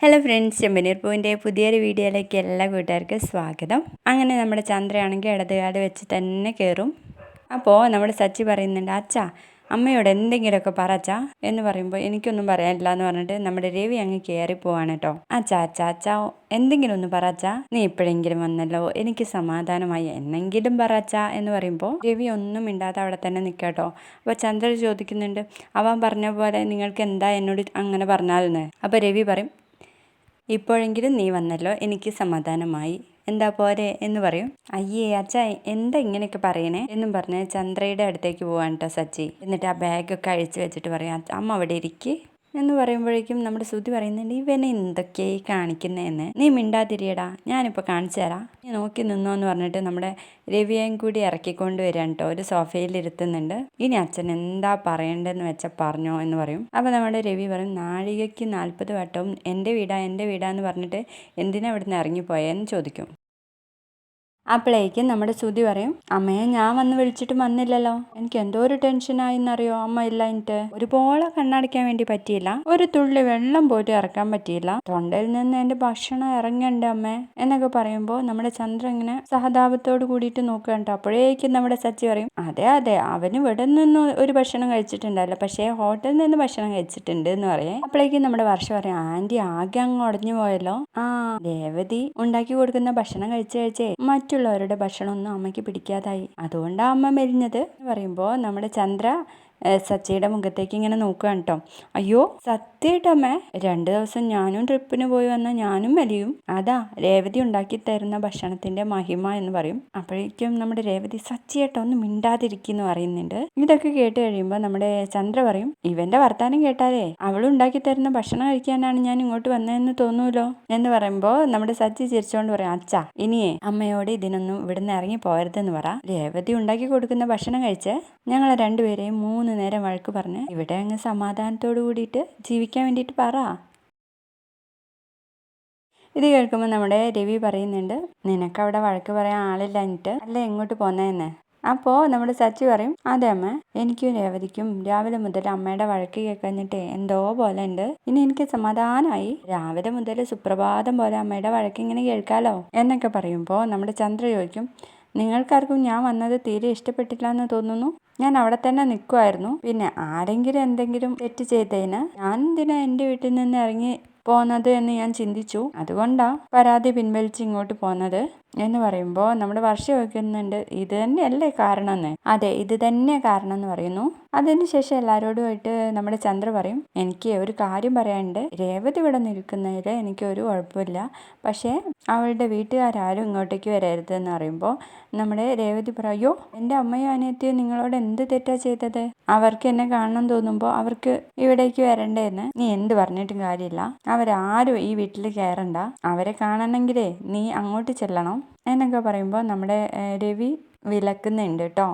Hello friends, ചെമ്പനീർ പൂവിൻ്റെ പുതിയൊരു വീഡിയോയിലേക്ക് എല്ലാ കൂട്ടുകാർക്കും സ്വാഗതം. അങ്ങനെ നമ്മുടെ ചന്ദ്രയാണെങ്കിൽ ഇടതുകാട് വെച്ച് തന്നെ കയറും. അപ്പോൾ നമ്മുടെ സച്ചി പറയുന്നുണ്ട്, അച്ഛാ അമ്മയോട് എന്തെങ്കിലുമൊക്കെ പറച്ചാ എന്ന് പറയുമ്പോൾ എനിക്കൊന്നും പറയാനില്ല എന്ന് പറഞ്ഞിട്ട് നമ്മുടെ രവി അങ്ങ് കയറിപ്പോവാണ് കേട്ടോ. അച്ഛാ എന്തെങ്കിലും ഒന്ന് പറച്ചാ, നീ ഇപ്പോഴെങ്കിലും വന്നല്ലോ, എനിക്ക് സമാധാനമായി, എന്നെങ്കിലും പറച്ചാ എന്ന് പറയുമ്പോൾ രവി ഒന്നും മിണ്ടാതെ അവിടെ തന്നെ നിൽക്കാട്ടോ. അപ്പോൾ ചന്ദ്ര ചോദിക്കുന്നുണ്ട്, അവൻ പറഞ്ഞ പോലെ നിങ്ങൾക്ക് എന്താ എന്നോട് അങ്ങനെ പറഞ്ഞാലെന്ന്. അപ്പോൾ രവി പറയും, ഇപ്പോഴെങ്കിലും നീ വന്നല്ലോ, എനിക്ക് സമാധാനമായി, എന്താ പോരെ എന്ന് പറയും. അയ്യേ അച്ഛാ എന്താ ഇങ്ങനെയൊക്കെ പറയണേ എന്നും പറഞ്ഞ് ചന്ദ്രയുടെ അടുത്തേക്ക് പോവാൻ കേട്ടോ സച്ചി. എന്നിട്ട് ആ ബാഗൊക്കെ അഴിച്ചു വെച്ചിട്ട് പറയാം, അമ്മ അവിടെ ഇരിക്ക് എന്ന് പറയുമ്പോഴേക്കും നമ്മുടെ ശ്രുതി പറയുന്നുണ്ട്, ഇവനെ എന്തൊക്കെയായി കാണിക്കുന്നതെന്ന്, നീ മിണ്ടാതിരിയടാ, ഞാനിപ്പോൾ കാണിച്ചു തരാം, നീ നോക്കി നിന്നോ എന്ന് പറഞ്ഞിട്ട് നമ്മുടെ രവിയേയും കൂടി ഇറക്കിക്കൊണ്ട് വരാൻ കേട്ടോ. ഒരു സോഫയിൽ ഇരുത്തുന്നുണ്ട്. ഇനി അച്ഛൻ എന്താ പറയേണ്ടതെന്ന് വെച്ചാൽ പറഞ്ഞോ എന്ന് പറയും. അപ്പോൾ നമ്മുടെ രവി പറയും, നാഴികയ്ക്ക് 40 വട്ടവും എൻ്റെ വീടാന്ന് പറഞ്ഞിട്ട് എന്തിനാ ഇവിടുന്ന് ഇറങ്ങിപ്പോയെന്ന് ചോദിക്കും. അപ്പോഴേക്കും നമ്മുടെ ശ്രുതി പറയും, അമ്മയെ ഞാൻ വന്ന് വിളിച്ചിട്ട് വന്നില്ലല്ലോ, എനിക്ക് എന്തോ ഒരു ടെൻഷനായിന്നറിയോ അമ്മ ഇല്ലാഞ്ഞിട്ട്. ഒരുപോലെ കണ്ണടയ്ക്കാൻ വേണ്ടി പറ്റിയില്ല, ഒരു തുള്ളി വെള്ളം പോലും ഇറക്കാൻ പറ്റിയില്ല, തൊണ്ടയിൽ നിന്ന് എൻ്റെ ഭക്ഷണം ഇറങ്ങണ്ട അമ്മേ എന്നൊക്കെ പറയുമ്പോൾ നമ്മുടെ ചന്ദ്ര ഇങ്ങനെ സഹതാപത്തോട് കൂടിയിട്ട് നോക്കുകയാണ്. അപ്പോഴേക്കും നമ്മുടെ സച്ചി പറയും, അതെ അവന് ഇവിടെ നിന്ന് ഒരു ഭക്ഷണം കഴിച്ചിട്ടുണ്ടല്ലോ, പക്ഷേ ഹോട്ടലിൽ നിന്ന് ഭക്ഷണം കഴിച്ചിട്ടുണ്ട് എന്ന് പറയേ. അപ്പോഴേക്കും നമ്മുടെ വർഷ പറയും, ആന്റി ആകെ അങ്ങ് ഉടഞ്ഞു പോയല്ലോ, രേവതി ഉണ്ടാക്കി കൊടുക്കുന്ന ഭക്ഷണം കഴിച്ചേ മറ്റുള്ളവരുടെ ഭക്ഷണമൊന്നും അമ്മയ്ക്ക് പിടിക്കാതായി, അതുകൊണ്ടാണ് അമ്മ മെലിഞ്ഞത് എന്ന് പറയുമ്പോൾ നമ്മുടെ ചന്ദ്ര സച്ചിയുടെ മുഖത്തേക്ക് ഇങ്ങനെ നോക്കുകയാണ് കേട്ടോ. അയ്യോ സത്യമായിട്ടമ്മേ, 2 ദിവസം ഞാനും ട്രിപ്പിന് പോയി വന്നാൽ ഞാനും മെലിയും, അതാ രേവതി ഉണ്ടാക്കി തരുന്ന ഭക്ഷണത്തിന്റെ മഹിമ എന്ന് പറയും. അപ്പോഴേക്കും നമ്മുടെ രേവതി, സച്ചിയേട്ടോ ഒന്ന് മിണ്ടാതിരിക്കുന്നു പറയുന്നുണ്ട്. ഇതൊക്കെ കേട്ട് കഴിയുമ്പോൾ നമ്മുടെ ചന്ദ്ര പറയും, ഇവന്റെ വർത്താനം കേട്ടാലേ അവളുണ്ടാക്കി തരുന്ന ഭക്ഷണം കഴിക്കാനാണ് ഞാൻ ഇങ്ങോട്ട് വന്നതെന്ന് തോന്നൂലോ എന്ന് പറയുമ്പോൾ നമ്മുടെ സച്ചി ചിരിച്ചോണ്ട് പറയും, അച്ഛാ ഇനിയേ അമ്മയോട് ഇതിനൊന്നും ഇവിടുന്ന് ഇറങ്ങി പോകരുതെന്ന് പറ, രേവതി ഉണ്ടാക്കി കൊടുക്കുന്ന ഭക്ഷണം കഴിച്ച് ഞങ്ങളെ രണ്ടുപേരെയും 3 നേരം വഴക്ക് പറഞ്ഞ് ഇവിടെ അങ്ങ് സമാധാനത്തോട് കൂടിയിട്ട് ജീവിക്കാൻ വേണ്ടിയിട്ട് പറ. ഇത് കേൾക്കുമ്പോൾ നമ്മുടെ രവി പറയുന്നുണ്ട്, നിനക്കവിടെ വഴക്ക് പറയാൻ ആളില്ലാഞ്ഞിട്ട് അല്ല എങ്ങോട്ട് പോന്നതെന്ന്. അപ്പോൾ നമ്മുടെ സച്ചി പറയും, അതെ അമ്മ, എനിക്കും രേവതിക്കും രാവിലെ മുതൽ അമ്മയുടെ വഴക്ക് കേൾക്കഞ്ഞിട്ട് എന്തോ പോലെ ഉണ്ട്, ഇനി എനിക്ക് സമാധാനമായി, രാവിലെ മുതൽ സുപ്രഭാതം പോലെ അമ്മയുടെ വഴക്ക് ഇങ്ങനെ കേൾക്കാലോ എന്നൊക്കെ പറയുമ്പോൾ നമ്മുടെ ചന്ദ്ര ചോദിക്കും, നിങ്ങൾക്കാർക്കും ഞാൻ വന്നത് തീരെ ഇഷ്ടപ്പെട്ടില്ല എന്ന് തോന്നുന്നു, ഞാൻ അവിടെ തന്നെ നിൽക്കുമായിരുന്നു, പിന്നെ ആരെങ്കിലും എന്തെങ്കിലും തെറ്റ് ചെയ്തതിന് ഞാൻ എന്തിനാ എൻ്റെ വീട്ടിൽ നിന്ന് ഇറങ്ങി പോന്നത് എന്ന് ഞാൻ ചിന്തിച്ചു, അതുകൊണ്ടാ പരാതി പിൻവലിച്ച് ഇങ്ങോട്ട് പോന്നത് എന്ന് പറയുമ്പോൾ നമ്മുടെ വർഷ വയ്ക്കുന്നുണ്ട്, ഇത് തന്നെയല്ലേ കാരണം എന്ന്. അതെ, ഇത് തന്നെ കാരണം എന്ന് പറയുന്നു. അതിനുശേഷം എല്ലാവരോടുമായിട്ട് നമ്മുടെ ചന്ദ്ര പറയും, എനിക്ക് ഒരു കാര്യം പറയാനുണ്ട്, രേവതി ഇവിടെ നിൽക്കുന്നതിൽ എനിക്ക് ഒരു കുഴപ്പമില്ല, പക്ഷേ അവളുടെ വീട്ടുകാരും ഇങ്ങോട്ടേക്ക് വരരുത് എന്ന് പറയുമ്പോൾ നമ്മുടെ രേവതി പറയും, അയ്യോ എൻ്റെ അമ്മയും അനിയത്തിയും നിങ്ങളോട് എന്ത് തെറ്റാ ചെയ്തത്, അവർക്ക് എന്നെ കാണണം തോന്നുമ്പോൾ അവർക്ക് ഇവിടേക്ക് വരണ്ടേന്ന്, നീ എന്ത് പറഞ്ഞിട്ടും കാര്യമില്ല, അവരാരും ഈ വീട്ടിൽ കയറണ്ട, അവരെ കാണണമെങ്കിലേ നീ അങ്ങോട്ട് ചെല്ലണം എന്നൊക്കെ പറയുമ്പോൾ നമ്മുടെ രവി വിലക്കുന്നുണ്ട് കേട്ടോ.